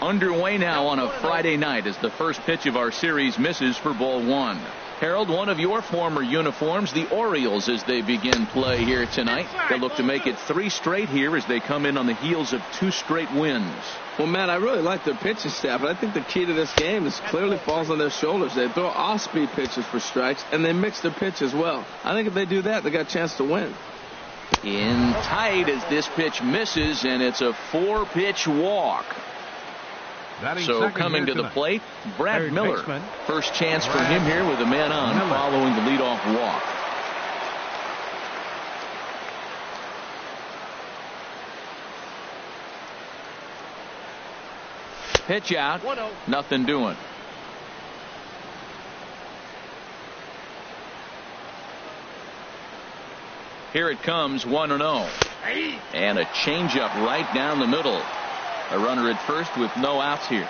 Underway now on a Friday night as the first pitch of our series misses for ball one. Harold, one of your former uniforms, the Orioles, as they begin play here tonight. They look to make it 3 straight here as they come in on the heels of 2 straight wins. Well, Matt, I really like their pitching staff, but I think the key to this game is clearly falls on their shoulders. They throw off-speed pitches for strikes, and they mix their pitch as well. I think if they do that, they got a chance to win. In tight as this pitch misses, and it's a 4-pitch walk. So coming to the plate, Brad Miller. First chance for him here with a man on following the leadoff walk. Pitch out, nothing doing. Here it comes, 1-0. And a changeup right down the middle. A runner at first with no outs here.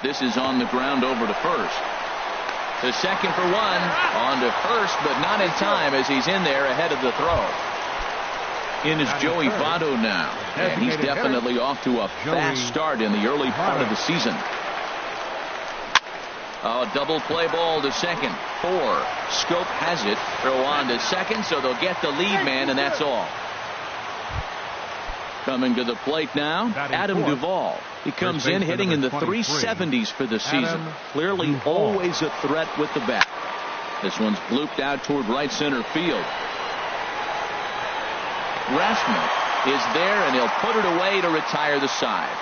This is on the ground over to first. The second for 1. On to first, but not in time as he's in there ahead of the throw. In is Joey Votto now. And he's definitely off to a fast start in the early part of the season. A double play ball to second. 4. Scope has it. Throw on to second, so they'll get the lead man, and that's all. Coming to the plate now, Adam Duvall. He comes in hitting in the 370s for the season. Clearly always a threat with the bat. This one's blooped out toward right center field. Grassman is there, and he'll put it away to retire the side.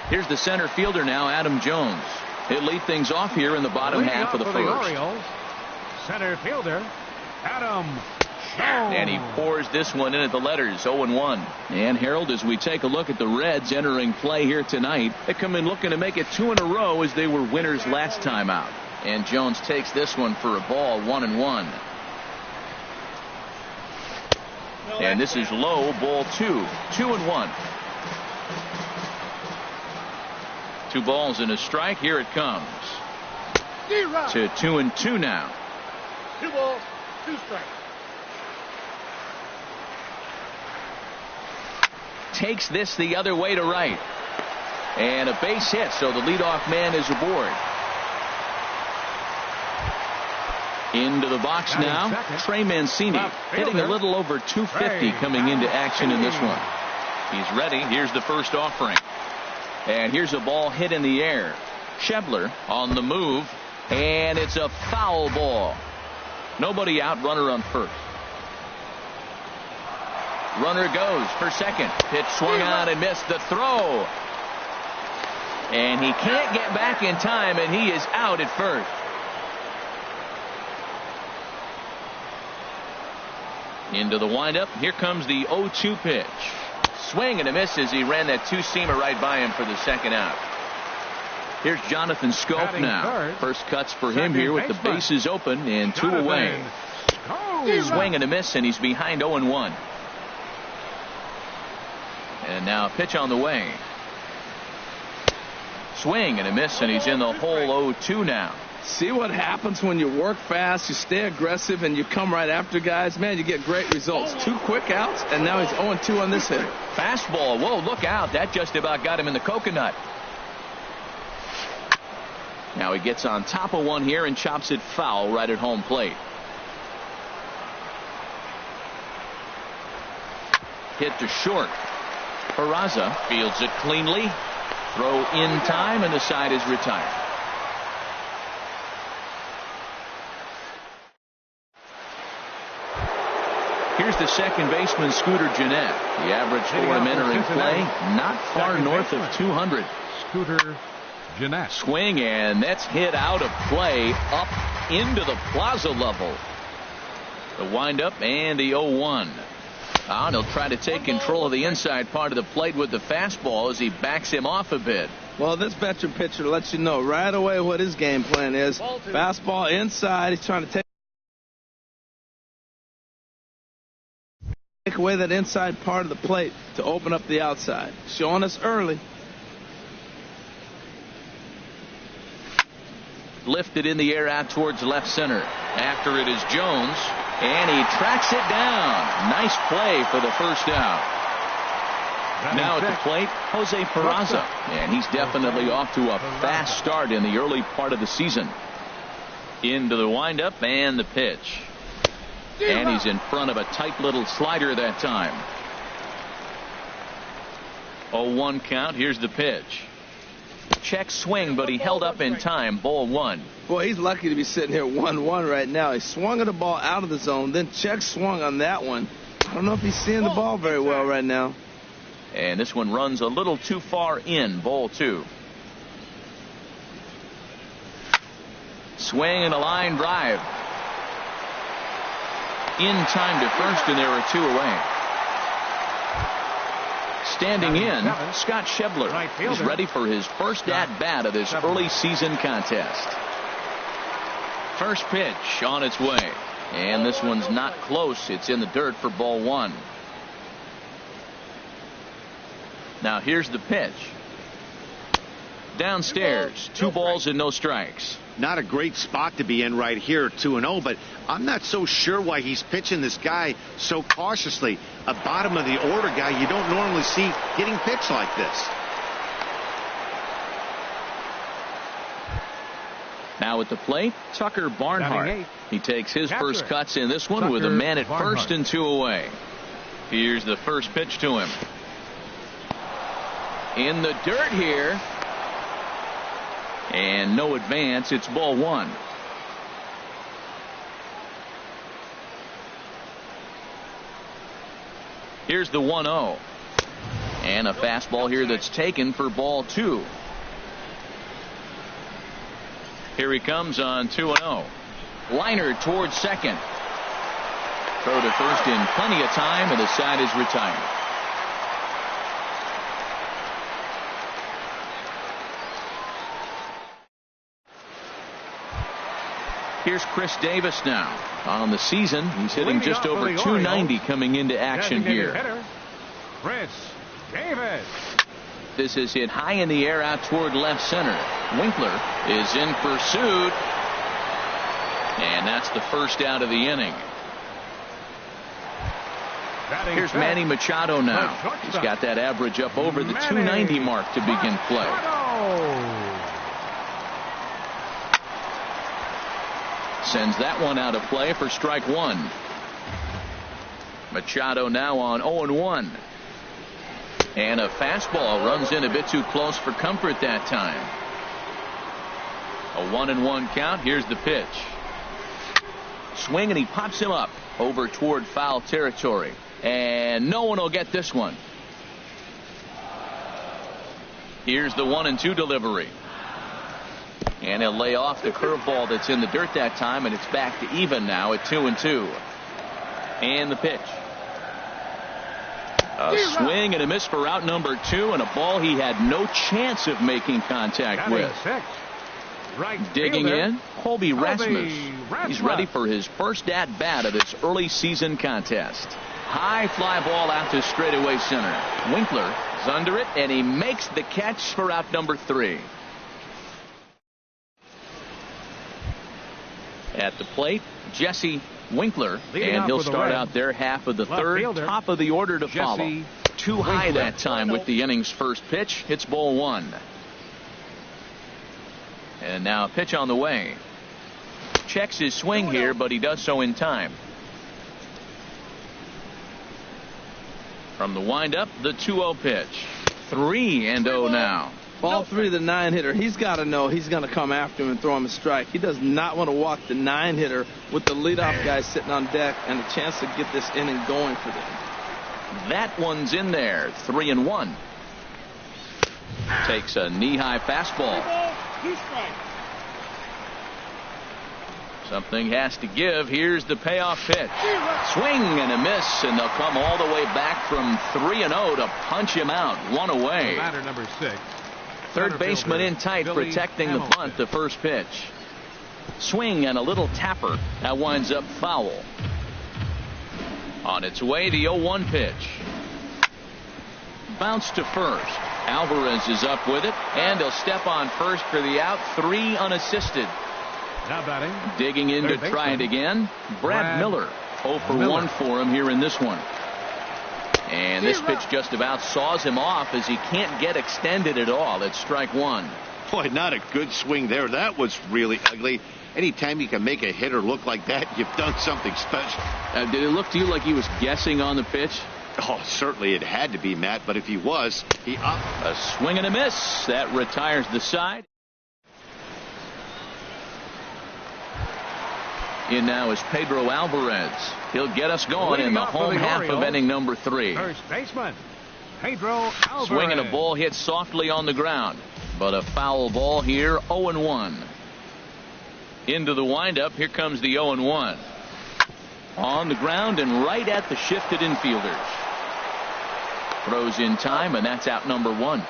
Here's the center fielder now, Adam Jones. He'll lead things off here in the bottom half of the first. Center fielder, Adam Jones. And he pours this one in at the letters, 0-1. And Harold, as we take a look at the Reds entering play here tonight, they come in looking to make it 2 in a row as they were winners last time out. And Jones takes this one for a ball, 1-1. And this is low, ball 2. 2-1. 2 balls and a strike. Here it comes. To 2-2 now. 2 balls, 2 strikes. Takes this the other way to right. And a base hit, so the leadoff man is aboard. Into the box now, Trey Mancini, hitting a little over 250 coming into action in this one. He's ready. Here's the first offering. And here's a ball hit in the air. Schebler on the move, and it's a foul ball. Nobody out, runner on first. Runner goes for second. Pitch swung on and missed the throw. And he can't get back in time, and he is out at first. Into the windup. Here comes the 0-2 pitch. Swing and a miss as he ran that 2-seamer right by him for the second out. Here's Jonathan Scope now. First cuts for him here with the bases open and 2 away. Swing and a miss, and he's behind 0-1. And now a pitch on the way. Swing and a miss, and he's in the hole 0-2 now. See what happens when you work fast, you stay aggressive, and you come right after guys? Man, you get great results. 2 quick outs, and now he's 0-2 on this hit. Fastball. Whoa, look out. That just about got him in the coconut. Now he gets on top of one here and chops it foul right at home plate. Hit to short. Peraza fields it cleanly. Throw in time, and the side is retired. Here's the second baseman, Scooter Gennett. The average for him entering play, not far north of 200. Scooter Gennett. Swing, and that's hit out of play up into the plaza level. The windup and the 0-1. And he'll try to take control of the inside part of the plate with the fastball as he backs him off a bit. Well, this veteran pitcher lets you know right away what his game plan is. Fastball inside. He's trying to take away that inside part of the plate to open up the outside. Showing us early. Lifted in the air out towards left center. After it is Jones. And he tracks it down. Nice play for the first out. Now at the plate, Jose Peraza. And he's definitely off to a fast start in the early part of the season. Into the windup and the pitch. And he's in front of a tight little slider that time. 0-1 count. Here's the pitch. Check swing, but he held up in time. Ball 1. Boy, he's lucky to be sitting here 1-1 right now. He swung at the ball out of the zone, then check swung on that one. I don't know if he's seeing the ball very well right now. And this one runs a little too far in. Ball 2. Swing and a line drive. In time to first, and there are 2 away. Standing in, Scott Schebler is ready for his first at-bat of this early season contest. First pitch on its way. And this one's not close. It's in the dirt for ball 1. Now here's the pitch. Downstairs, 2 balls and no strikes. Not a great spot to be in right here, 2-0, but I'm not so sure why he's pitching this guy so cautiously. A bottom of the order guy you don't normally see getting pitched like this. Now at the plate, Tucker Barnhart. He takes his first cuts in this one with a man at first and 2 away. Here's the first pitch to him. In the dirt here. And no advance. It's ball 1. Here's the 1-0. And a fastball here that's taken for ball 2. Here he comes on 2-0. Liner towards second. Throw to first in plenty of time, and the side is retired. Here's Chris Davis now. On the season, he's hitting just over 290 coming into action here. Chris Davis. This is hit high in the air out toward left center. Winkler is in pursuit. And that's the first out of the inning. Here's Manny Machado now. He's got that average up over the 290 mark to begin play. Sends that one out of play for strike 1. Machado now on 0-1. And a fastball runs in a bit too close for comfort that time. A 1-1 count. Here's the pitch. Swing, and he pops him up over toward foul territory. And no one will get this one. Here's the 1-2 delivery. And he'll lay off the curveball that's in the dirt that time, and it's back to even now at 2-2. And the pitch. A swing and a miss for out number 2, and a ball he had no chance of making contact with. Digging in, Colby Rasmus. He's ready for his first at-bat of this early season contest. High fly ball out to straightaway center. Winkler is under it, and he makes the catch for out number 3. At the plate, Jesse Winkler, and he'll start out there half of the third. Top of the order to follow. Too high that time with the inning's first pitch. Hits ball 1. And now a pitch on the way. Checks his swing here, but he does so in time. From the windup, the 2-0 pitch. 3-0 now. Ball 3, the 9-hitter. He's got to know he's going to come after him and throw him a strike. He does not want to walk the 9-hitter with the leadoff guy sitting on deck and a chance to get this inning going for them. That one's in there. 3-1. Takes a knee-high fastball. Something has to give. Here's the payoff pitch. Swing and a miss, and they'll come all the way back from 3-0 to punch him out. 1 away. Batter number 6. Third baseman in tight, protecting the bunt. The first pitch. Swing and a little tapper. That winds up foul. On its way, the 0-1 pitch. Bounce to first. Alvarez is up with it, and he'll step on first for the out. 3 unassisted. Now batting. Digging in to try it again. Brad Miller. 0 for 1 for him here in this one. And this pitch just about saws him off as he can't get extended at all. It's strike one. Boy, not a good swing there. That was really ugly. Anytime you can make a hitter look like that, you've done something special. Did it look to you like he was guessing on the pitch? Oh, certainly it had to be, Matt, but if he was, he upped. A swing and a miss. That retires the side. In now is Pedro Alvarez. He'll get us going in the home half of inning number 3. First baseman, Pedro Alvarez. Swinging a ball hit softly on the ground, but a foul ball here. 0-1. Into the windup. Here comes the 0-1. On the ground and right at the shifted infielders. Throws in time, and that's out number 1.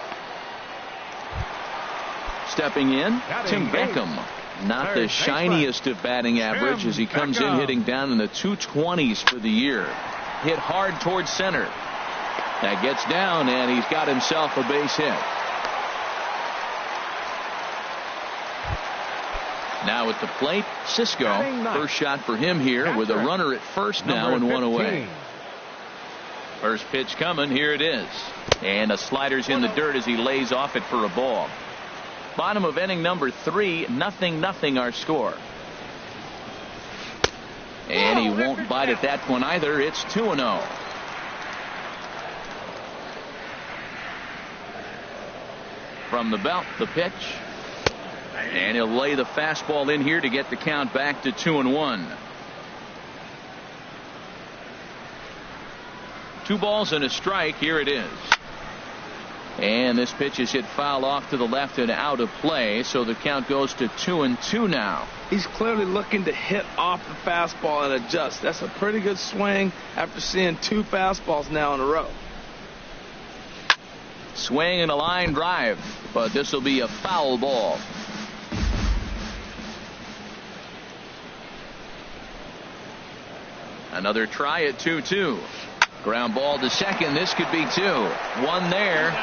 Stepping in, Tim Beckham. Not the shiniest of batting average as he comes in hitting down in the 220s for the year. Hit hard towards center. That gets down, and he's got himself a base hit. Now at the plate, Cisco. First shot for him here with a runner at first now and 1 away. First pitch coming. Here it is. And a slider's in the dirt as he lays off it for a ball. Bottom of inning number 3, 0-0 our score. And he won't bite at that one either. It's 2-0. From the belt, the pitch. And he'll lay the fastball in here to get the count back to 2-1. 2 balls and a strike. Here it is. And this pitch is hit foul off to the left and out of play, so the count goes to 2-2 now. He's clearly looking to hit off the fastball and adjust. That's a pretty good swing after seeing 2 fastballs now in a row. Swing and a line drive, but this will be a foul ball. Another try at 2-2. Ground ball to second. This could be 2. 1 there.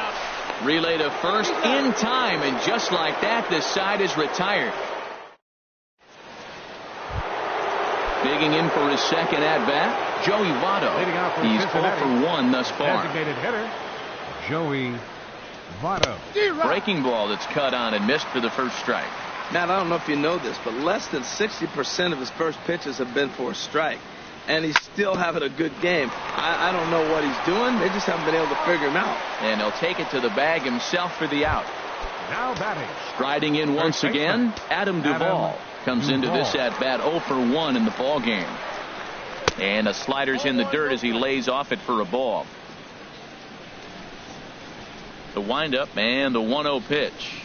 Relay to first in time, and just like that, this side is retired. Digging in for his second at bat, Joey Votto. He's 4 for 1 thus far. Designated hitter, Joey Votto. Breaking ball that's cut on and missed for the first strike. Matt, I don't know if you know this, but less than 60% of his first pitches have been for a strike. And he's still having a good game. I don't know what he's doing. They just haven't been able to figure him out. And he'll take it to the bag himself for the out. Now batting. Striding in once again, Adam Duvall comes into this at bat 0 for 1 in the ball game. And a slider's in the dirt as he lays off it for a ball. The windup and the 1-0 pitch.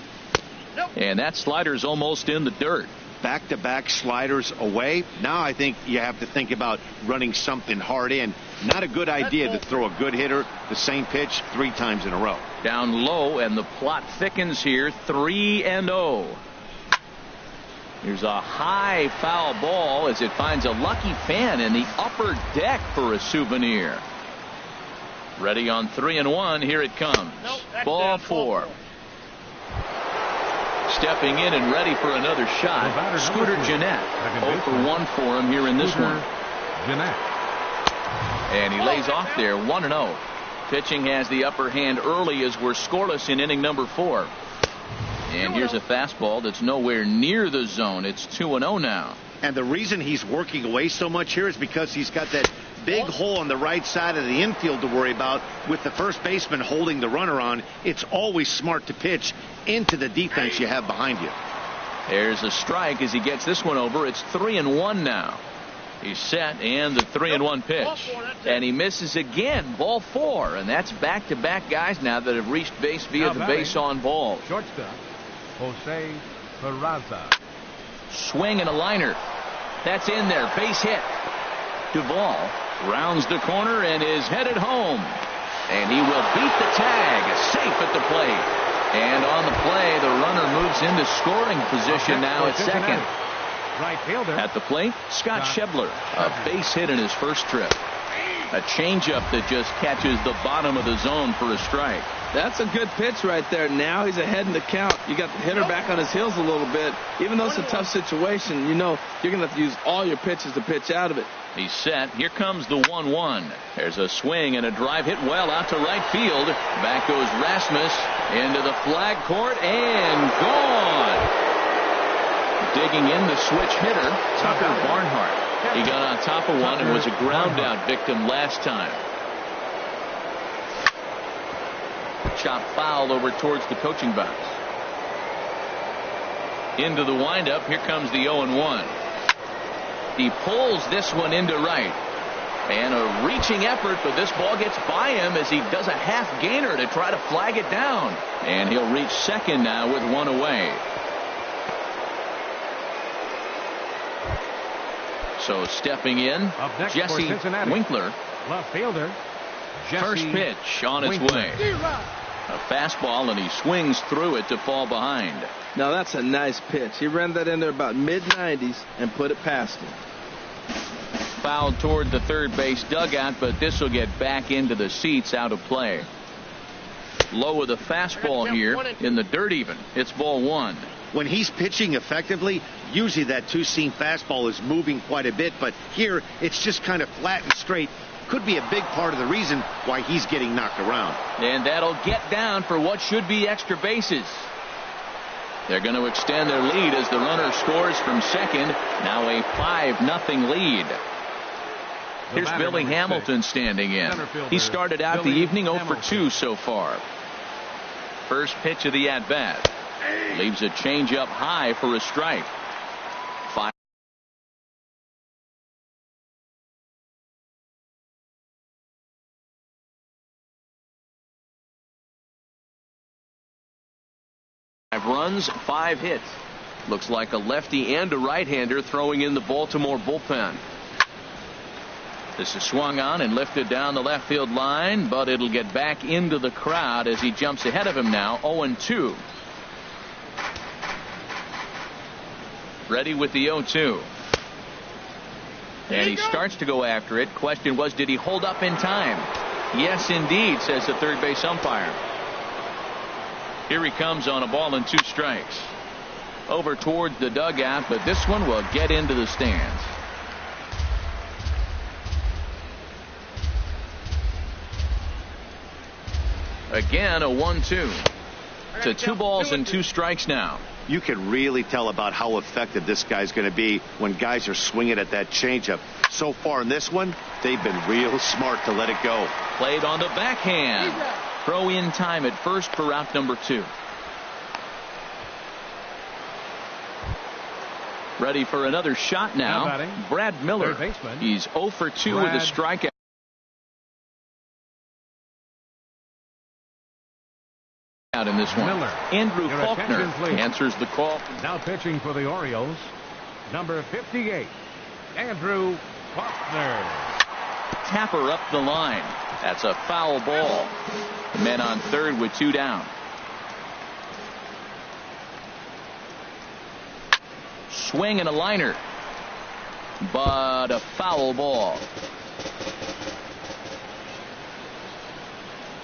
And that slider's almost in the dirt. Back-to-back sliders away. Now I think you have to think about running something hard in. Not a good idea to throw a good hitter the same pitch 3 times in a row. Down low, and the plot thickens here. 3-0. Here's a high foul ball as it finds a lucky fan in the upper deck for a souvenir. Ready on 3-1. Here it comes. Ball 4. Stepping in and ready for another shot, Scooter Gennett. 0 for 1 for him here in this one. And he lays off there, 1-0. Pitching has the upper hand early as we're scoreless in inning number 4. And here's a fastball that's nowhere near the zone. It's 2-0 now. And the reason he's working away so much here is because he's got that big hole on the right side of the infield to worry about. With the first baseman holding the runner on, it's always smart to pitch into the defense you have behind you. There's a strike as he gets this one over. It's 3-1 now. He's set, and the 3-1 pitch. And he misses again. Ball 4. And that's back-to-back guys now that have reached base via the base on ball. Shortstop, Jose Peraza. Swing and a liner. That's in there. Base hit. Duvall rounds the corner and is headed home. And he will beat the tag. Safe at the plate. And on the play, the runner moves into scoring position now at second. Right fielder. At the plate, Scott Schebler. A base hit in his first trip. A changeup that just catches the bottom of the zone for a strike. That's a good pitch right there. Now he's ahead in the count. You got the hitter back on his heels a little bit. Even though it's a tough situation, you know you're going to have to use all your pitches to pitch out of it. He's set. Here comes the 1-1. There's a swing and a drive hit well out to right field. Back goes Rasmus into the flag court and gone. Digging in the switch hitter, Tucker Barnhart. He got on top of one and was a ground out victim last time. Chop foul over towards the coaching box. Into the windup. Here comes the 0-1. He pulls this one into right. And a reaching effort, but this ball gets by him as he does a half gainer to try to flag it down. And he'll reach second now with one away. So stepping in, Jesse Winkler. Left fielder. First pitch on its way. A fastball, and he swings through it to fall behind. Now that's a nice pitch. He ran that in there about mid-90s and put it past him. Fouled toward the third base dugout, but this will get back into the seats, out of play. Low with a fastball here in the dirt even. It's ball one. When he's pitching effectively, usually that two-seam fastball is moving quite a bit, but here it's just kind of flat and straight. Could be a big part of the reason why he's getting knocked around. And that'll get down for what should be extra bases. They're going to extend their lead as the runner scores from second. Now a 5-0 lead. Here's Billy Hamilton standing in. He started out the evening 0 for 2 so far. First pitch of the at-bat. Leaves a changeup high for a strike. Runs, 5 hits. Looks like a lefty and a right-hander throwing in the Baltimore bullpen. This is swung on and lifted down the left field line, but it'll get back into the crowd as he jumps ahead of him now. 0-2. Ready with the 0-2. And he starts to go after it. Question was, did he hold up in time? Yes, indeed, says the third base umpire. Here he comes on a ball and 2 strikes. Over towards the dugout, but this one will get into the stands. Again, a 1-2. To 2 balls and 2 strikes now. You can really tell about how effective this guy's going to be when guys are swinging at that changeup. So far in this one, they've been real smart to let it go. Played on the backhand. Throw in time at first for out number 2. Ready for another shot now. Brad Miller. He's 0 for 2 with a strikeout. In this one. Andrew Faulkner answers the call. Now pitching for the Orioles, number 58, Andrew Faulkner. Tapper up the line. That's a foul ball. The men on third with 2 down. Swing and a liner, but a foul ball.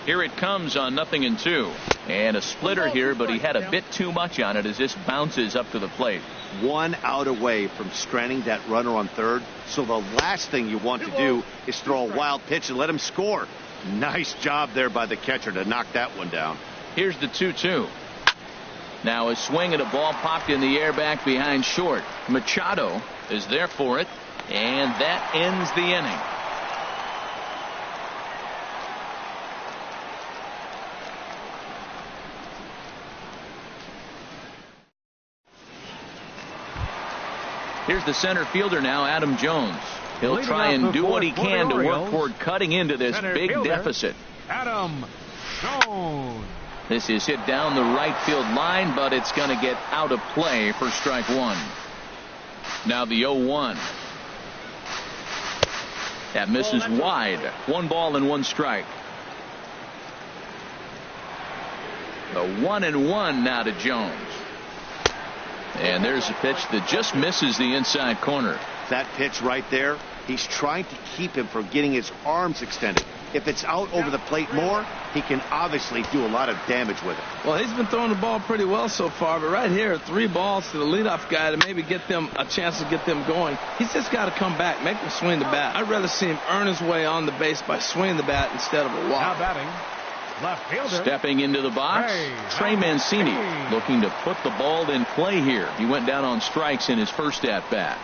Here it comes on 0-2. And a splitter here, but he had a bit too much on it as this bounces up to the plate. 1 out away from stranding that runner on third. So the last thing you want to do is throw a wild pitch and let him score. Nice job there by the catcher to knock that one down. Here's the 2-2. Now a swing and a ball popped in the air back behind short. Machado is there for it, and that ends the inning. Here's the center fielder now, Adam Jones. He'll try and do what he can to work toward cutting into this big deficit. Adam Jones. This is hit down the right field line, but it's going to get out of play for strike 1. Now the 0-1. That misses wide. 1 ball and 1 strike. The 1-1 now to Jones. And there's a pitch that just misses the inside corner. That pitch right there, He's trying to keep him from getting his arms extended. If it's out over the plate more, he can obviously do a lot of damage with it. Well, he's been throwing the ball pretty well so far, but right here, 3 balls to the leadoff guy to maybe get them a chance to get them going. He's just got to come back, make them swing the bat. I'd rather see him earn his way on the base by swinging the bat instead of a walk. Now batting, left fielder. Stepping into the box, Trey Mancini looking to put the ball in play here. He went down on strikes in his first at-bat.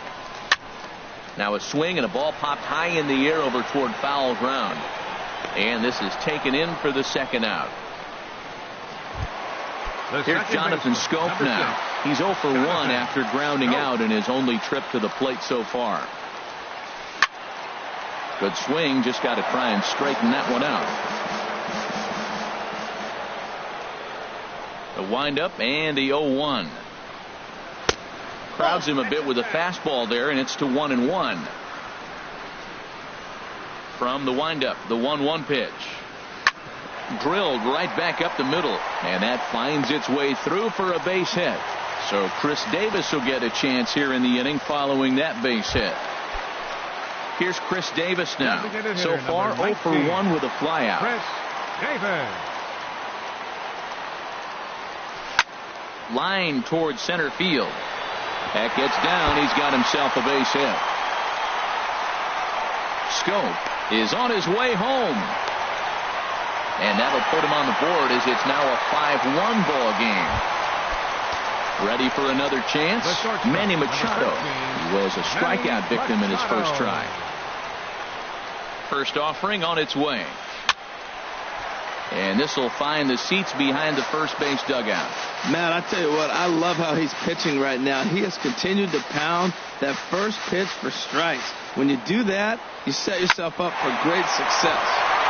Now a swing and a ball popped high in the air over toward foul ground. And this is taken in for the second out. Here's Jonathan Schoop now. He's 0 for 1 after grounding out in his only trip to the plate so far. Good swing, just got to try and straighten that one out. The windup and the 0-1. Crowds him a bit with a fastball there, and it's to 1-1. From the windup, the 1-1 pitch. Drilled right back up the middle, and that finds its way through for a base hit. So Chris Davis will get a chance here in the inning following that base hit. Here's Chris Davis now. So far 0 for 1 with a flyout. Chris Davis. Line towards center field. That gets down. He's got himself a base hit. Schoop is on his way home. And that'll put him on the board as it's now a 5-1 ball game. Ready for another chance? Manny Machado. He was a strikeout victim in his first try. First offering on its way. And this will find the seats behind the first base dugout. Man, I tell you what, I love how he's pitching right now. He has continued to pound that first pitch for strikes. When you do that, you set yourself up for great success.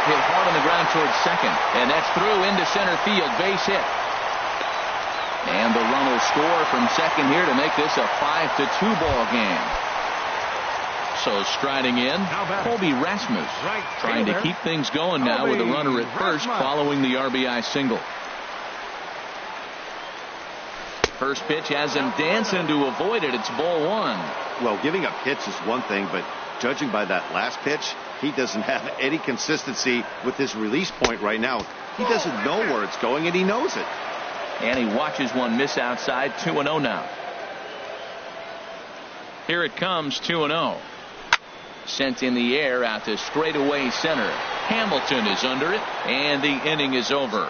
Hit hard on the ground towards second, and that's through into center field. Base hit. And the run will score from second here to make this a 5-2 ball game. So striding in, Colby Rasmus trying to keep things going now with a runner at first following the RBI single. First pitch has him dancing to avoid it. It's ball 1. Well, giving up hits is one thing, but judging by that last pitch, he doesn't have any consistency with his release point right now. He doesn't know where it's going, and he knows it. And he watches one miss outside. 2-0 now. Here it comes, 2-0. Sent in the air out to straightaway center. Hamilton is under it, and the inning is over.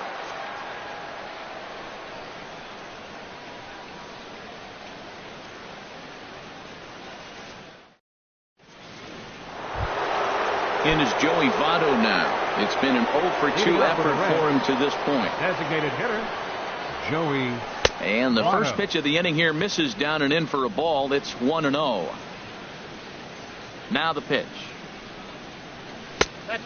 In is Joey Votto now. It's been an 0 for 2 effort for him to this point. Designated hitter, Joey. And the first pitch of the inning here misses down and in for a ball. It's 1-0. Now the pitch.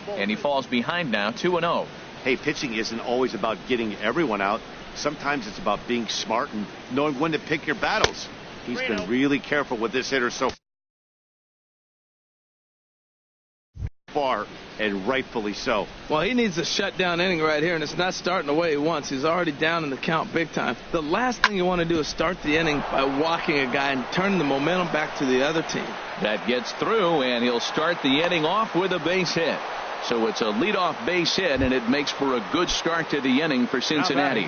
And he falls behind now, 2-0. Hey, pitching isn't always about getting everyone out. Sometimes it's about being smart and knowing when to pick your battles. He's been really careful with this hitter so far, and rightfully so. Well, he needs a shutdown inning right here, and it's not starting the way he wants. He's already down in the count big time. The last thing you want to do is start the inning by walking a guy and turning the momentum back to the other team. That gets through, and he'll start the inning off with a base hit. So it's a leadoff base hit, and it makes for a good start to the inning for Cincinnati.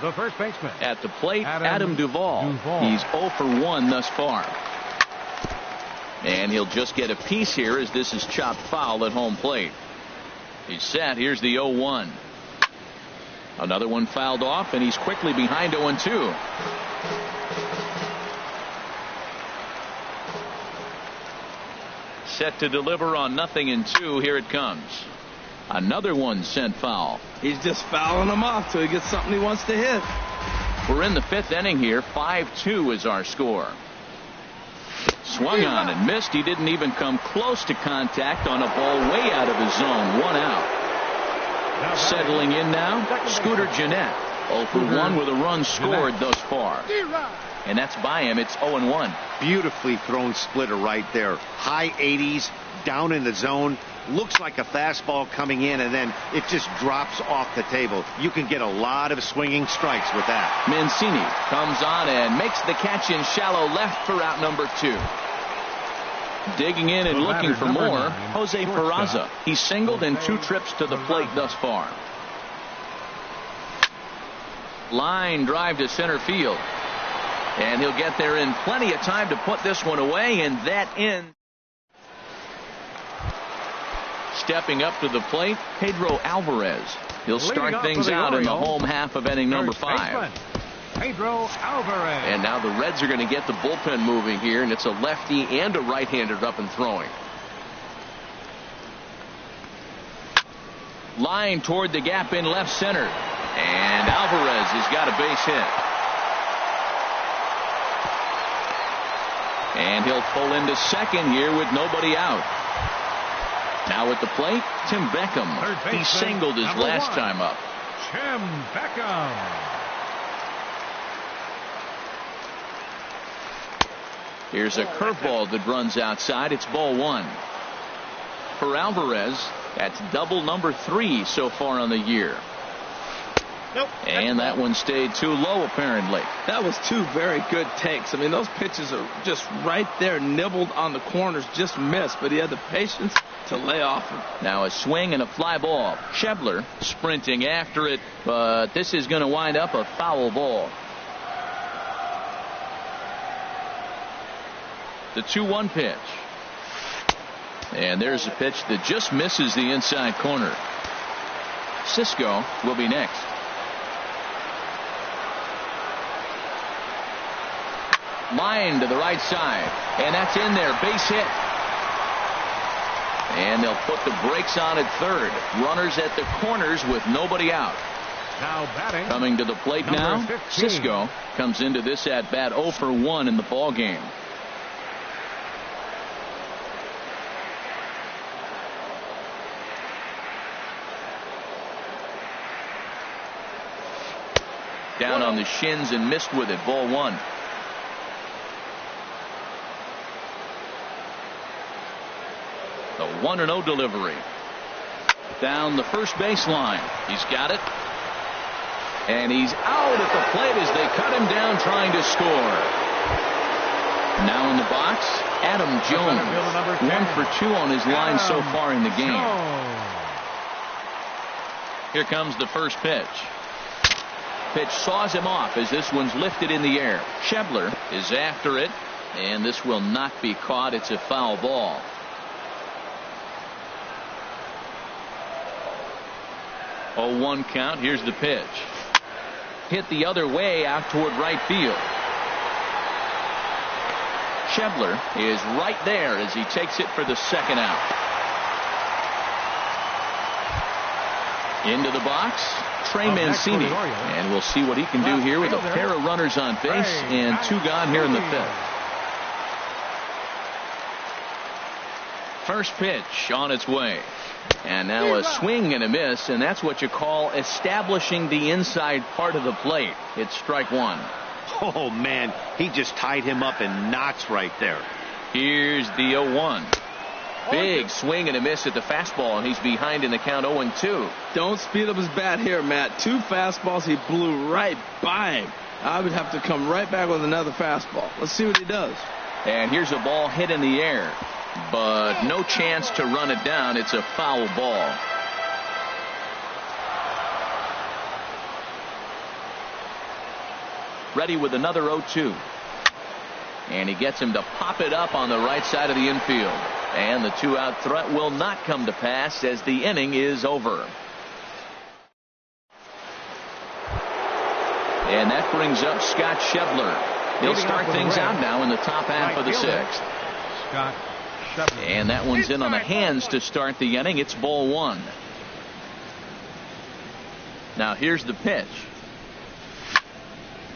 The first baseman. At the plate, Adam Duvall. He's 0 for 1 thus far. And he'll just get a piece here as this is chopped foul at home plate. He's set. Here's the 0-1. Another one fouled off, and he's quickly behind 0-2. Set to deliver on 0-2. Here it comes. Another one sent foul. He's just fouling them off till he gets something he wants to hit. We're in the 5th inning here. 5-2 is our score. Swung on and missed. He didn't even come close to contact on a ball way out of his zone. 1 out. Settling in now, Scooter Gennett. 0 for 1 with a run scored thus far. And that's by him. It's 0-1. Beautifully thrown splitter right there. High 80s, down in the zone. Looks like a fastball coming in, and then it just drops off the table. You can get a lot of swinging strikes with that. Mancini comes on and makes the catch in shallow left for out number 2. Digging in and looking for more, Jose Peraza. He's singled in 2 trips to the plate thus far. Line drive to center field. And he'll get there in plenty of time to put this one away, and that ends. Stepping up to the plate, Pedro Alvarez. He'll start things out in the home half of inning number 5. Pedro Alvarez. And now the Reds are going to get the bullpen moving here, and it's a lefty and a right-hander up and throwing. Line toward the gap in left center. And Alvarez has got a base hit. And he'll pull into second here with nobody out. Now at the plate, Tim Beckham. He singled his last time up. Tim Beckham. Here's a curveball that runs outside. It's ball 1. For Alvarez, that's double number 3 so far on the year. Nope. And that one stayed too low, apparently. That was 2 very good takes. I mean, those pitches are just right there, nibbled on the corners, just missed, but he had the patience to lay off him. Now a swing and a fly ball. Schebler sprinting after it, but this is going to wind up a foul ball. The 2-1 pitch. And there's a pitch that just misses the inside corner. Cisco will be next. Line to the right side, and that's in there. Base hit. And they'll put the brakes on at third. Runners at the corners with nobody out. Now batting. Coming to the plate now, 15. Cisco comes into this at bat 0 for 1 in the ball game. Down on the shins and missed with it. Ball 1. The 1-0 delivery. Down the first baseline. He's got it. And he's out at the plate as they cut him down trying to score. Now in the box, Adam Jones. 1 for 2 on his line so far in the game. Here comes the first pitch. Pitch saws him off as this one's lifted in the air. Schebler is after it, and this will not be caught. It's a foul ball. Oh, 1 count. Here's the pitch. Hit the other way out toward right field. Schebler is right there as he takes it for the second out. Into the box, Trey Mancini, and we'll see what he can do here with a pair of runners on base and 2 gone here in the 5th. First pitch on its way. And now a swing and a miss, and that's what you call establishing the inside part of the plate. It's strike 1. Oh, man, he just tied him up in knots right there. Here's the 0-1. Big swing and a miss at the fastball, and he's behind in the count 0-2. Don't speed up his bat here, Matt. 2 fastballs, he blew right by him. I would have to come right back with another fastball. Let's see what he does. And here's a ball hit in the air, but no chance to run it down. It's a foul ball. Ready with another 0-2. And he gets him to pop it up on the right side of the infield. And the 2-out threat will not come to pass as the inning is over. And that brings up Scott Schebler. He'll start things out now in the top half of the 6th. Scott Schebler. And that one's in on the hands to start the inning. It's ball 1. Now here's the pitch.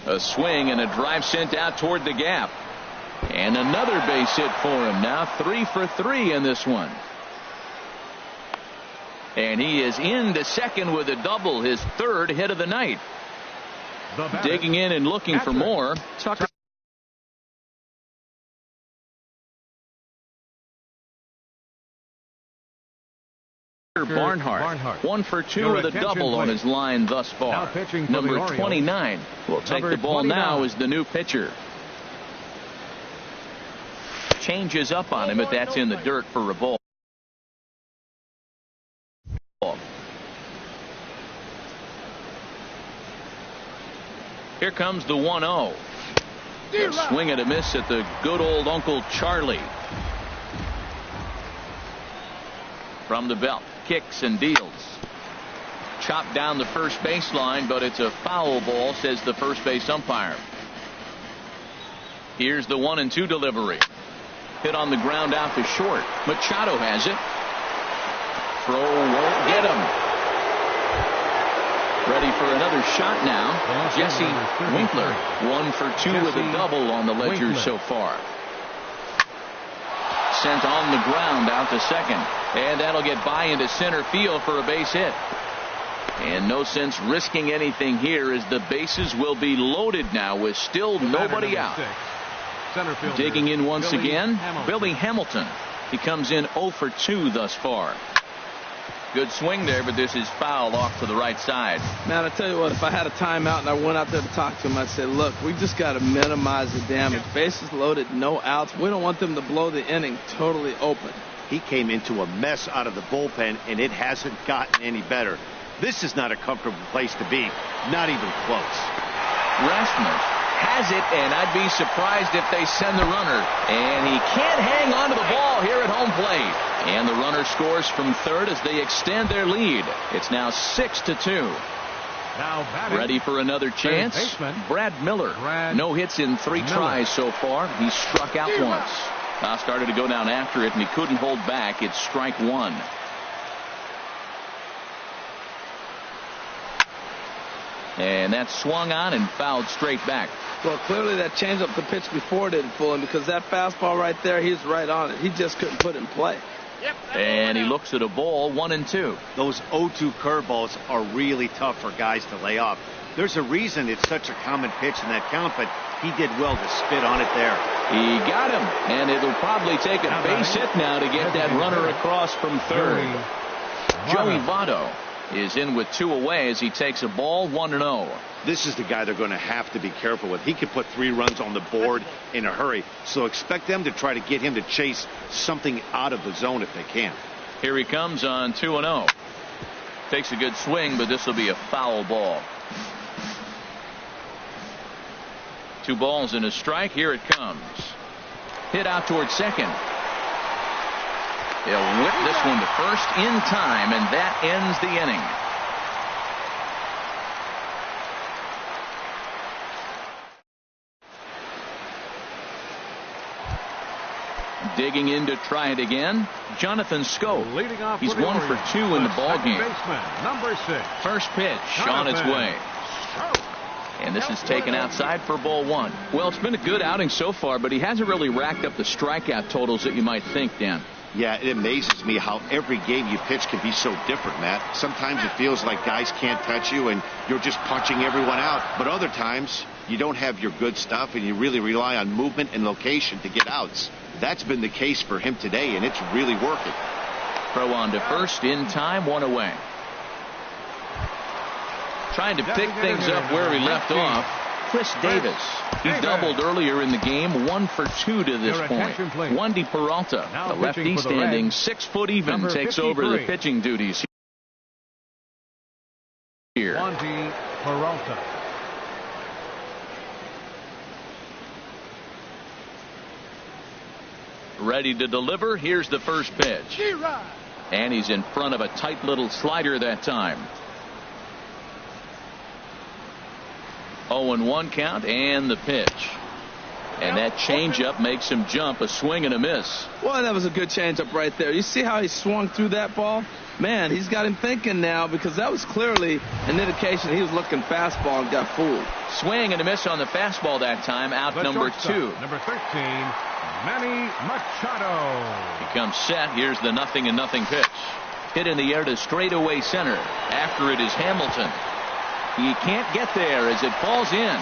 A swing and a drive sent out toward the gap. And another base hit for him. Now 3 for 3 in this one. And he is into second with a double, his 3rd hit of the night. Digging in and looking for more, Tucker Barnhart. 1 for 2 with a double on his line thus far. Number 29 will take the ball now as the new pitcher. changes up on him, but that's in the dirt for a ball. Here comes the 1-0. A swing and a miss at the good old Uncle Charlie. From the belt, kicks and deals. Chopped down the first baseline, but it's a foul ball, says the first base umpire. Here's the 1-2 delivery. Hit on the ground out to short. Machado has it. Throw won't get him. Ready for another shot now. Jesse Winkler, 1 for 2 with a double on the ledger so far. Sent on the ground out to second, and that'll get by into center field for a base hit. And no sense risking anything here, as the bases will be loaded now with still nobody out. Digging in once again, Billy Hamilton. He comes in 0 for 2 thus far. Good swing there, but this is foul off to the right side. Man, I tell you what, if I had a timeout and I went out there to talk to him, I'd say, look, we just got to minimize the damage. Bases loaded, no outs. We don't want them to blow the inning totally open. He came into a mess out of the bullpen, and it hasn't gotten any better. This is not a comfortable place to be, not even close. Rasmus has it, and I'd be surprised if they send the runner. And he can't hang on to the ball here at home plate. And the runner scores from third as they extend their lead. It's now 6-2. Now ready for another chance. Brad Miller. No hits in 3 tries so far. He struck out once. Now started to go down after it, and he couldn't hold back. It's strike 1. And that swung on and fouled straight back. Well, clearly that changeup the pitch before didn't fool him, because that fastball right there, he's right on it. He just couldn't put it in play. And he looks at a ball, 1-2. Those 0-2 curveballs are really tough for guys to lay off. There's a reason it's such a common pitch in that count, but he did well to spit on it there. He got him, and it'll probably take a base hit now to get that runner across from third. Joey Votto is in with 2 away as he takes a ball, 1-0. This is the guy they're going to have to be careful with. He can put 3 runs on the board in a hurry, so expect them to try to get him to chase something out of the zone if they can. Here he comes on 2-0. Takes a good swing, but this will be a foul ball. 2 balls and a strike. Here it comes. Hit out towards second. He'll whip this one to first in time, and that ends the inning. Digging in to try it again, Jonathan Schoop. He's 1 for 2 in the ballgame. Number 6. First pitch on its way. And this is taken outside for ball 1. Well, it's been a good outing so far, but he hasn't really racked up the strikeout totals that you might think, Dan. Yeah, it amazes me how every game you pitch can be so different, Matt. Sometimes it feels like guys can't touch you and you're just punching everyone out. But other times you don't have your good stuff and you really rely on movement and location to get outs. That's been the case for him today, and it's really working. Throw on to first in time, 1 away. Trying to pick things up where he left off, Chris Davis. He doubled earlier in the game, 1 for 2 to this point. Wandy Peralta, the lefty standing 6 foot even, takes over the pitching duties here. Wandy Peralta. Ready to deliver. Here's the first pitch. And he's in front of a tight little slider that time. 0-1 count and the pitch. And that changeup makes him jump, a swing and a miss. Well, that was a good changeup right there. You see how he swung through that ball? Man, he's got him thinking now, because that was clearly an indication he was looking fastball and got fooled. Swing and a miss on the fastball that time. Out number 2. Number 13, Manny Machado. He comes set. Here's the 0-0 pitch. Hit in the air to straightaway center. After it is Hamilton. He can't get there as it falls in.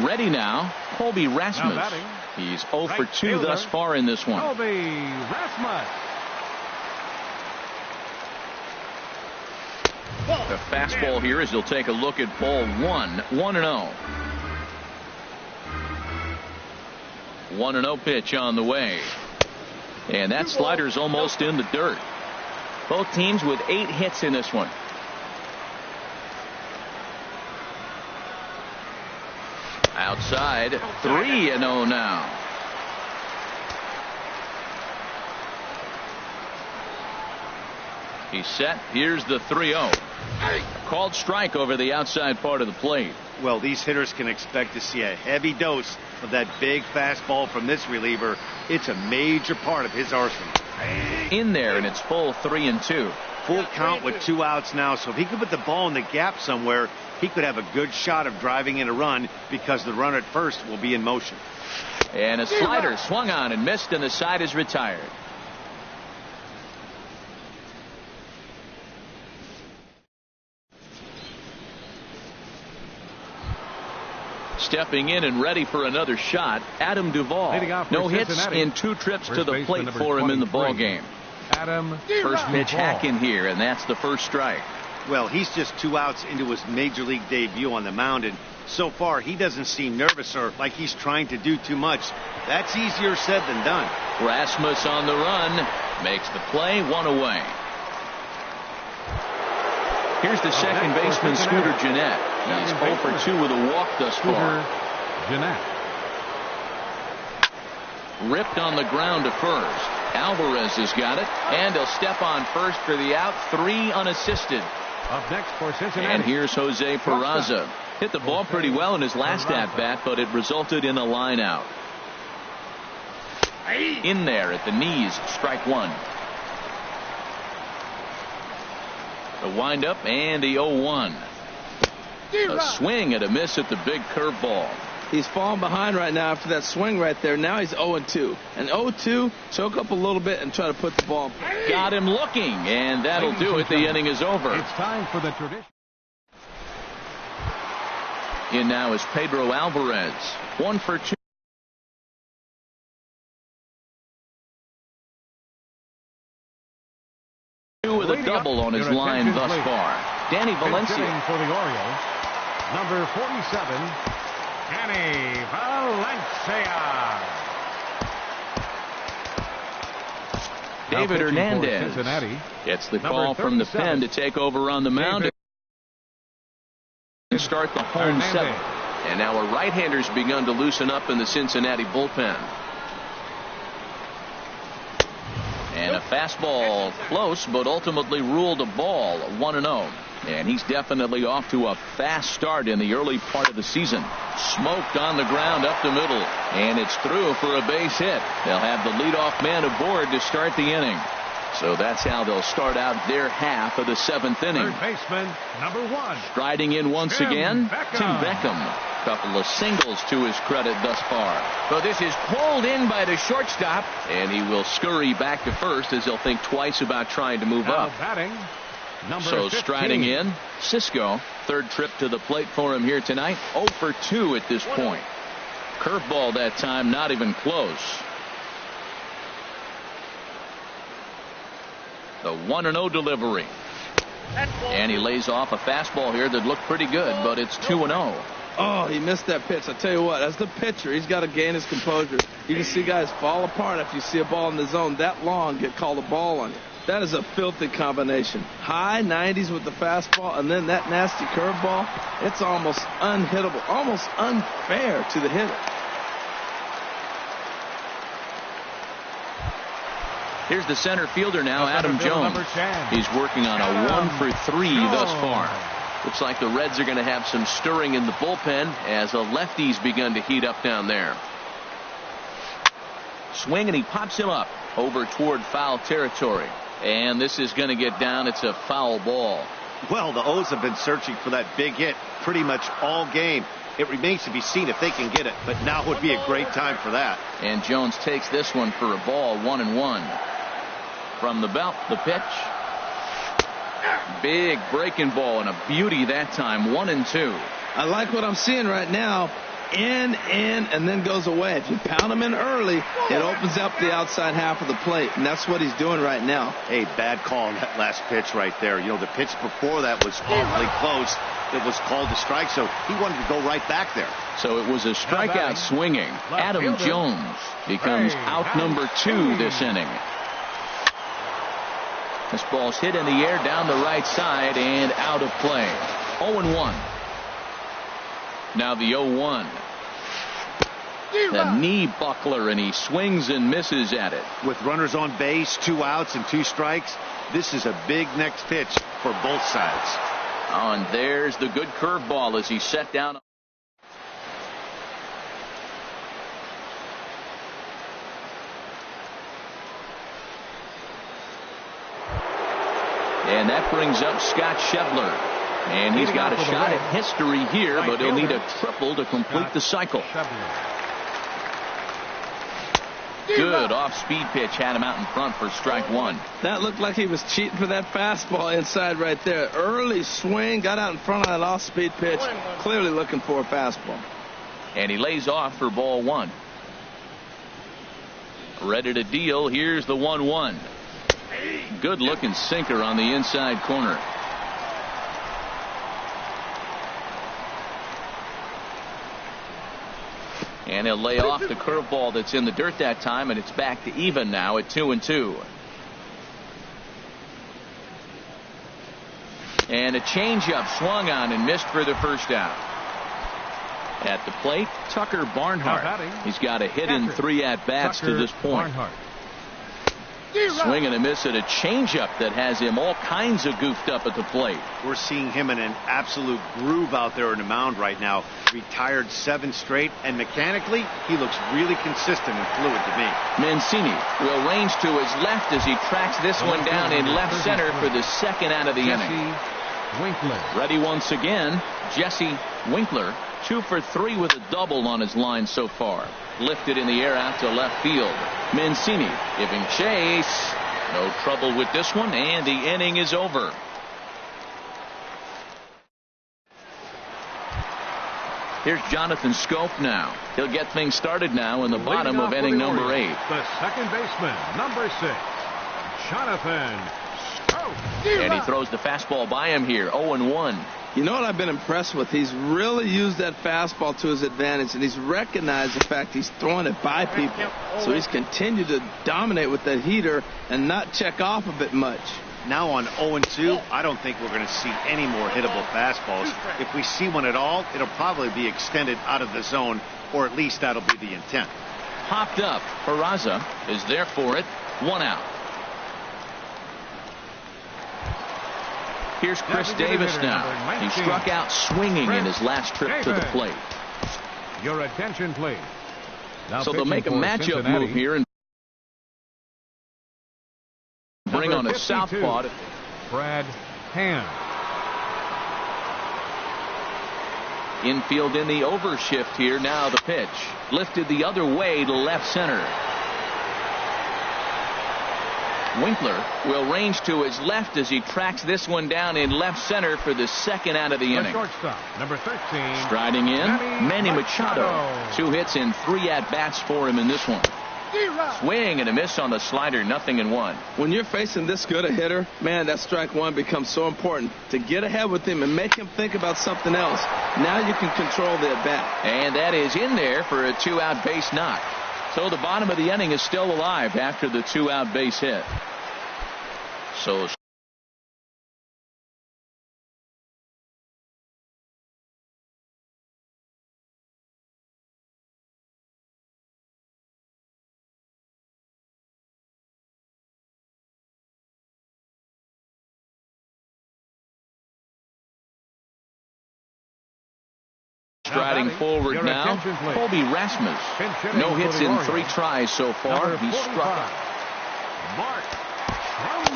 Ready now, Colby Rasmus. He's 0 for 2 thus far in this one. Colby Rasmus. The fastball here as he'll take a look at ball 1. 1-0. 1-0 pitch on the way. And that slider's almost in the dirt. Both teams with 8 hits in this one. Outside, 3-0 now. He's set. Here's the 3-0. Called strike over the outside part of the plate. Well, these hitters can expect to see a heavy dose of that big fastball from this reliever. It's a major part of his arsenal. In there, and it's full 3-2. Full count with 2 outs now, so if he could put the ball in the gap somewhere, he could have a good shot of driving in a run because the runner at first will be in motion. And a slider swung on and missed, and the side is retired. Stepping in and ready for another shot, Adam Duvall. No hits in 2 trips to the plate for him in the ball game. Adam First pitch hack in here, and that's the first strike. Well, he's just 2 outs into his major league debut on the mound, and so far he doesn't seem nervous or like he's trying to do too much. That's easier said than done. Rasmus on the run, makes the play, 1 away. Here's the second baseman, Scooter Gennett. He's 0 for 2 with a walk thus far. Gennett. Ripped on the ground to first. Alvarez has got it, and he'll step on first for the out. 3 unassisted. Up next for Cincinnati. And here's Jose Peraza. Hit the ball pretty well in his last at-bat, but it resulted in a line out. In there at the knees, strike 1. The windup and the 0-1. A swing and a miss at the big curveball. He's falling behind right now after that swing right there. Now he's 0-2. And 0-2, choke up a little bit and try to put the ball. Got him looking, and that'll do it. The inning is over. It's time for the tradition. In now is Pedro Alvarez. 1 for 2. With a double on his line thus far. Danny Valencia. For the Orioles, number 47, Danny Valencia. David Hernandez. Cincinnati. It's the call from the pen to take over on the mound and start the home 7th. And now a right-hander's begun to loosen up in the Cincinnati bullpen. And a fastball close, but ultimately ruled a ball, 1-0. And he's definitely off to a fast start in the early part of the season. Smoked on the ground up the middle, and it's through for a base hit. They'll have the leadoff man aboard to start the inning. So that's how they'll start out their half of the 7th inning. Third baseman, number 1. Striding in once again, Tim Beckham. Couple of singles to his credit thus far. So this is pulled in by the shortstop, and he will scurry back to first as he'll think twice about trying to move up. Batting, number so 15. striding in, Cisco. Third trip to the plate for him here tonight. 0 for 2 at this point. Curveball that time, not even close. The 1-0 delivery. And he lays off a fastball here that looked pretty good, but it's 2-0. Oh, he missed that pitch. I tell you what, as the pitcher, he's got to gain his composure. You can see guys fall apart if you see a ball in the zone that long, get called a ball on you. That is a filthy combination. High 90s with the fastball, and then that nasty curveball. It's almost unhittable, almost unfair to the hitter. Here's the center fielder now, Adam Jones. He's working on a 1 for 3 thus far. Looks like the Reds are going to have some stirring in the bullpen as a lefty's begun to heat up down there. Swing, and he pops him up over toward foul territory. And this is going to get down. It's a foul ball. Well, the O's have been searching for that big hit pretty much all game. It remains to be seen if they can get it, but now would be a great time for that. And Jones takes this one for a ball, 1-1. From the belt, the pitch. Big breaking ball and a beauty that time, 1-2. I like what I'm seeing right now. In, and then goes away. If you pound him in early, it opens up the outside half of the plate, and that's what he's doing right now. Hey, bad call on that last pitch right there. You know, the pitch before that was awfully close. It was called a strike, so he wanted to go right back there. So it was a strikeout swinging. Adam Jones becomes out number 2 this inning. This ball's hit in the air down the right side and out of play. 0-1. Now the 0-1. The knee buckler, and he swings and misses at it. With runners on base, 2 outs and 2 strikes, this is a big next pitch for both sides. Oh, and there's the good curveball as he set down. And that brings up Scott Schebler. And he's got a shot at history here, but he'll need a triple to complete the cycle. Good off-speed pitch had him out in front for strike 1. That looked like he was cheating for that fastball inside right there. Early swing, got out in front of that off-speed pitch. Clearly looking for a fastball. And he lays off for ball 1. Ready to deal. Here's the 1-1. Good looking sinker on the inside corner. And he'll lay off the curveball that's in the dirt that time, and it's back to even now at 2-2. And a changeup swung on and missed for the first out. At the plate, Tucker Barnhart. He's got a hit in 3 at-bats to this point. Swing and a miss at a changeup that has him all kinds of goofed up at the plate. We're seeing him in an absolute groove out there in the mound right now. Retired 7 straight, and mechanically, he looks really consistent and fluid to me. Mancini will range to his left as he tracks this one down in left center for the second out of the inning. Ready once again, Jesse Winkler, 2 for 3 with a double on his line so far. Lifted in the air out to left field. Mancini giving chase. No trouble with this one, and the inning is over. Here's Jonathan Schoop now. He'll get things started now in the bottom of inning number 8. The second baseman, number 6, Jonathan Schoop. And he throws the fastball by him here. 0-1. You know what I've been impressed with? He's really used that fastball to his advantage, and he's recognized the fact he's throwing it by people. So he's continued to dominate with that heater and not check off a bit much. Now on 0-2, I don't think we're going to see any more hittable fastballs. If we see one at all, it'll probably be extended out of the zone, or at least that'll be the intent. Popped up. Peraza is there for it. 1 out. Here's Chris Davis now. He struck out swinging in his last trip to the plate. Your attention, please. So they'll make a matchup move here and bring on a southpaw. Brad Hand. Infield in the overshift here. Now the pitch. Lifted the other way to left center. Winkler will range to his left as he tracks this one down in left center for the second out of the inning. Shortstop, number 13. Striding in, Manny Machado. 2 hits and 3 at-bats for him in this one. Swing and a miss on the slider, 0-1. When you're facing this good a hitter, man, that strike 1 becomes so important to get ahead with him and make him think about something else. Now you can control the at-bat. And that is in there for a 2-out base knock. So the bottom of the inning is still alive after the 2-out base hit. So striding forward now, Colby Rasmus. No hits in 3 tries so far. He's struck. Mark Trumbo.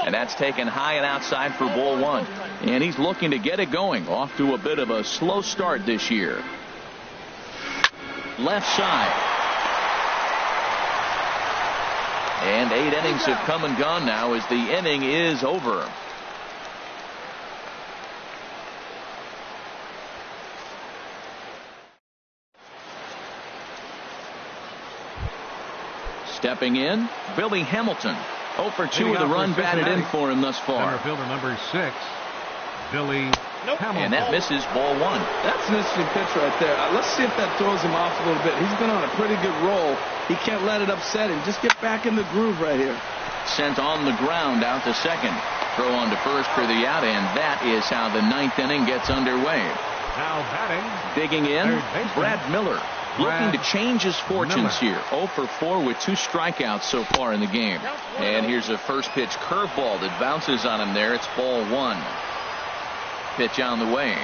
And that's taken high and outside for ball 1. And he's looking to get it going. Off to a bit of a slow start this year. Left side. And 8 innings have come and gone now as the inning is over. Stepping in, Billy Hamilton. 0 for 2 with a run batted in for him thus far. Center fielder number 6, Billy Hamilton. And that misses, ball 1. That's an interesting pitch right there. Let's see if that throws him off a little bit. He's been on a pretty good roll. He can't let it upset him. Just get back in the groove right here. Sent on the ground out to second. Throw on to first for the out, and that is how the 9th inning gets underway. Now batting. Digging in, Brad Miller. Looking to change his fortunes here. 0 for 4 with 2 strikeouts so far in the game. And here's a first pitch curveball that bounces on him there. It's ball 1. Pitch on the way.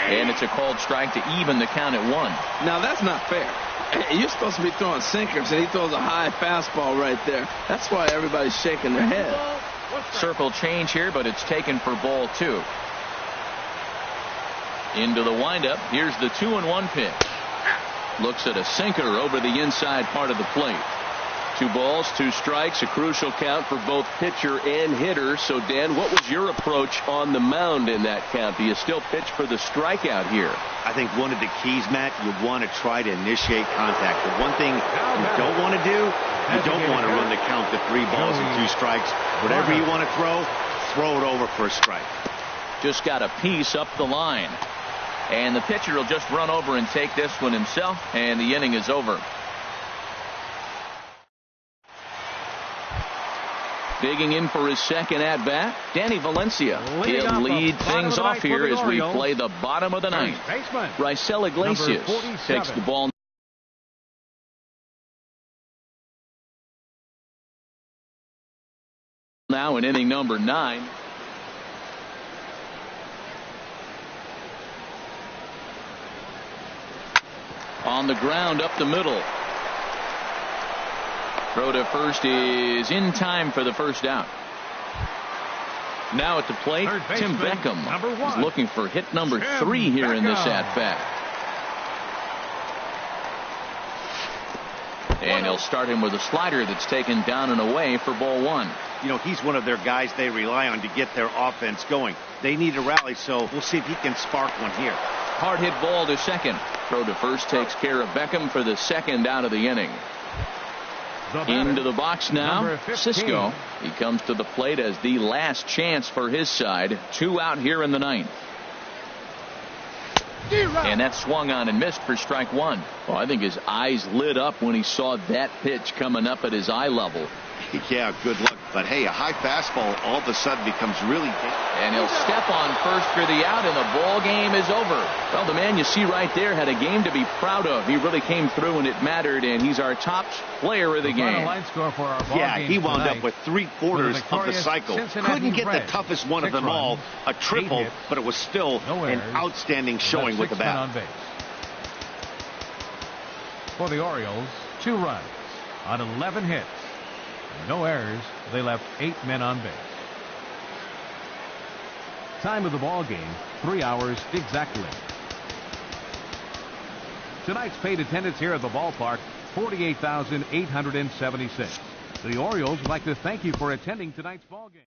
And it's a called strike to even the count at 1. Now that's not fair. You're supposed to be throwing sinkers, and he throws a high fastball right there. That's why everybody's shaking their head. Circle change here, but it's taken for ball 2. Into the windup. Here's the 2-1 pitch. Looks at a sinker over the inside part of the plate. 2 balls, 2 strikes, a crucial count for both pitcher and hitter. So, Dan, what was your approach on the mound in that count? Do you still pitch for the strikeout here? I think one of the keys, Matt, you want to try to initiate contact. The one thing you don't want to do, you don't want to run the count to 3 balls and 2 strikes. Whatever you want to throw it over for a strike. Just got a piece up the line. And the pitcher will just run over and take this one himself, and the inning is over. Digging in for his second at-bat, Danny Valencia. He'll lead things off here as we play the bottom of the 9th. Raisel Iglesias takes the ball now in inning number 9. On the ground up the middle. Throw to first is in time for the first out. Now at the plate, Tim Beckham is looking for hit number 3 here in this at-bat. And he'll start him with a slider that's taken down and away for ball 1. You know, he's one of their guys they rely on to get their offense going. They need a rally, so we'll see if he can spark one here. Hard hit ball to second. Throw to first takes care of Beckham for the second out of the inning. Into the box now, Cisco. He comes to the plate as the last chance for his side. 2 out here in the 9th. And that swung on and missed for strike 1. Well, I think his eyes lit up when he saw that pitch coming up at his eye level. Yeah, good luck. But hey, a high fastball all of a sudden becomes really big. And he'll step on first for the out, and the ball game is over. Well, the man you see right there had a game to be proud of. He really came through when it mattered, and he's our top player of the game. Line score for our ball game he wound tonight up with 3/4 of the cycle. Couldn't get the toughest one of them all, a triple, but it was still an outstanding showing with the bat. For the Orioles, 2 runs on 11 hits. No errors. They left 8 men on base. Time of the ball game, 3 hours exactly. Tonight's paid attendance here at the ballpark, 48,876. The Orioles would like to thank you for attending tonight's ball game.